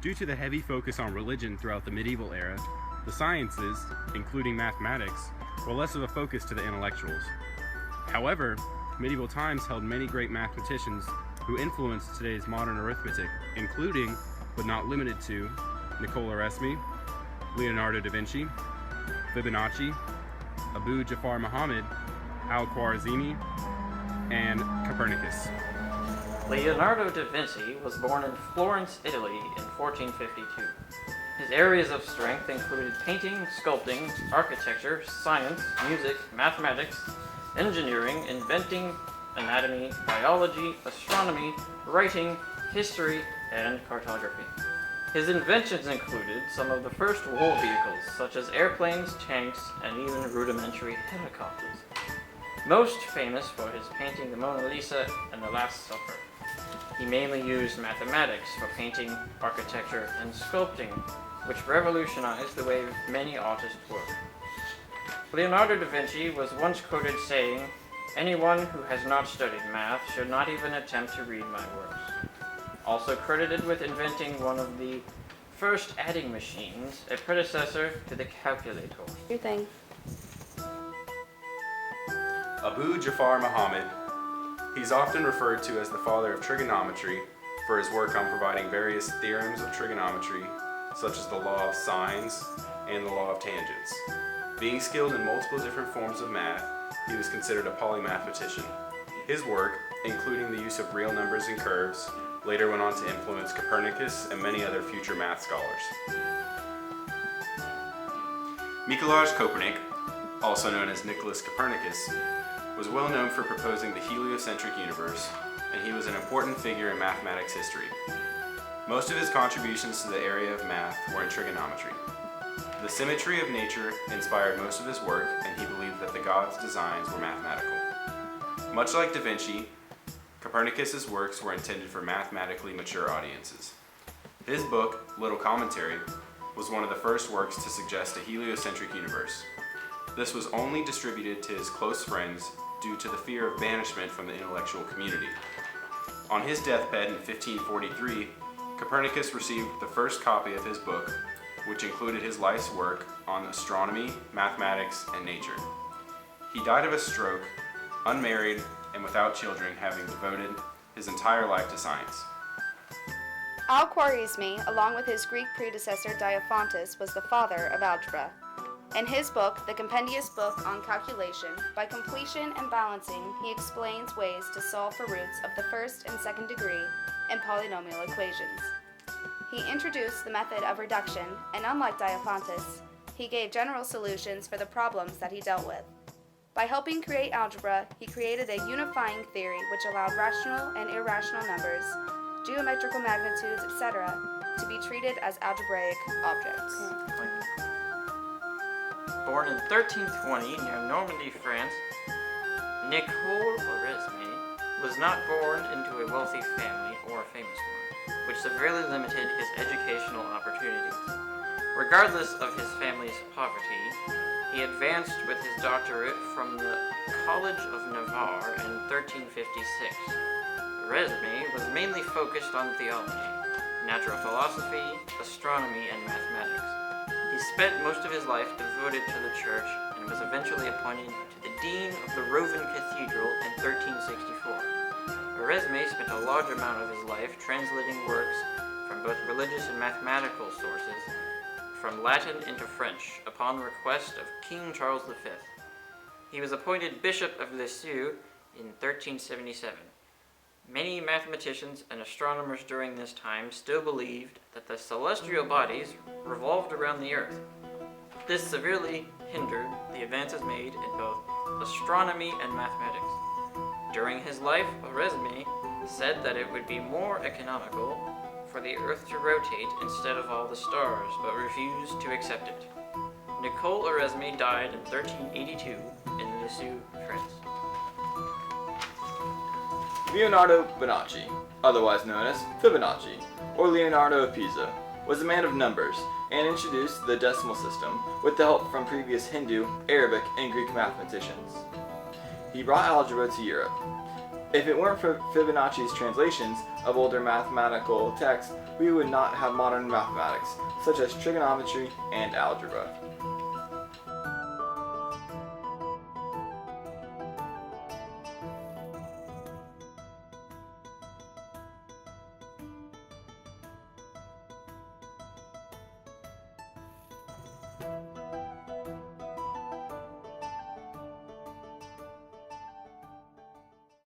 Due to the heavy focus on religion throughout the medieval era, the sciences, including mathematics, were less of a focus to the intellectuals. However, medieval times held many great mathematicians who influenced today's modern arithmetic, including, but not limited to, Nicola Resmi, Leonardo da Vinci, Fibonacci, Abu Jafar Muhammad, Al-Khwarizmi, and Copernicus. Leonardo da Vinci was born in Florence, Italy in 1452. His areas of strength included painting, sculpting, architecture, science, music, mathematics, engineering, inventing, anatomy, biology, astronomy, writing, history, and cartography. His inventions included some of the first war vehicles, such as airplanes, tanks, and even rudimentary helicopters. Most famous for his painting the Mona Lisa and the Last Supper. He mainly used mathematics for painting, architecture, and sculpting, which revolutionized the way many artists work. Leonardo da Vinci was once quoted saying, "Anyone who has not studied math should not even attempt to read my works." Also credited with inventing one of the first adding machines, a predecessor to the calculator. Your thing. Abu Jafar Muhammad. He's often referred to as the father of trigonometry for his work on providing various theorems of trigonometry, such as the law of sines and the law of tangents. Being skilled in multiple different forms of math, he was considered a polymathematician. His work, including the use of real numbers and curves, later went on to influence Copernicus and many other future math scholars. Nicolaus Copernic, also known as Nicholas Copernicus, was well known for proposing the heliocentric universe, and he was an important figure in mathematics history. Most of his contributions to the area of math were in trigonometry. The symmetry of nature inspired most of his work, and he believed that the gods' designs were mathematical. Much like Da Vinci, Copernicus's works were intended for mathematically mature audiences. His book, Little Commentary, was one of the first works to suggest a heliocentric universe. This was only distributed to his close friends due to the fear of banishment from the intellectual community. On his deathbed in 1543, Copernicus received the first copy of his book, which included his life's work on astronomy, mathematics, and nature. He died of a stroke, unmarried, and without children, having devoted his entire life to science. Al-Khwarizmi, along with his Greek predecessor Diophantus, was the father of algebra. In his book, The Compendious Book on Calculation, by completion and balancing, he explains ways to solve for roots of the first and second degree in polynomial equations. He introduced the method of reduction, and unlike Diophantus, he gave general solutions for the problems that he dealt with. By helping create algebra, he created a unifying theory which allowed rational and irrational numbers, geometrical magnitudes, etc., to be treated as algebraic objects. Born in 1320 near Normandy, France, Nicole Resmi was not born into a wealthy family or a famous one, which severely limited his educational opportunities. Regardless of his family's poverty, he advanced with his doctorate from the College of Navarre in 1356. Resmi was mainly focused on theology, natural philosophy, astronomy, and mathematics. He spent most of his life devoted to the church and was eventually appointed to the dean of the Roven Cathedral in 1364. Resmi spent a large amount of his life translating works from both religious and mathematical sources from Latin into French upon request of King Charles V. He was appointed Bishop of Lisieux in 1377. Many mathematicians and astronomers during this time still believed that the celestial bodies revolved around the Earth. This severely hindered the advances made in both astronomy and mathematics. During his life, Resmi said that it would be more economical for the Earth to rotate instead of all the stars, but refused to accept it. Nicole Resmi died in 1382 in Lisieux, France. Leonardo Bonacci, otherwise known as Fibonacci, or Leonardo of Pisa, was a man of numbers and introduced the decimal system with the help from previous Hindu, Arabic, and Greek mathematicians. He brought algebra to Europe. If it weren't for Fibonacci's translations of older mathematical texts, we would not have modern mathematics, such as trigonometry and algebra.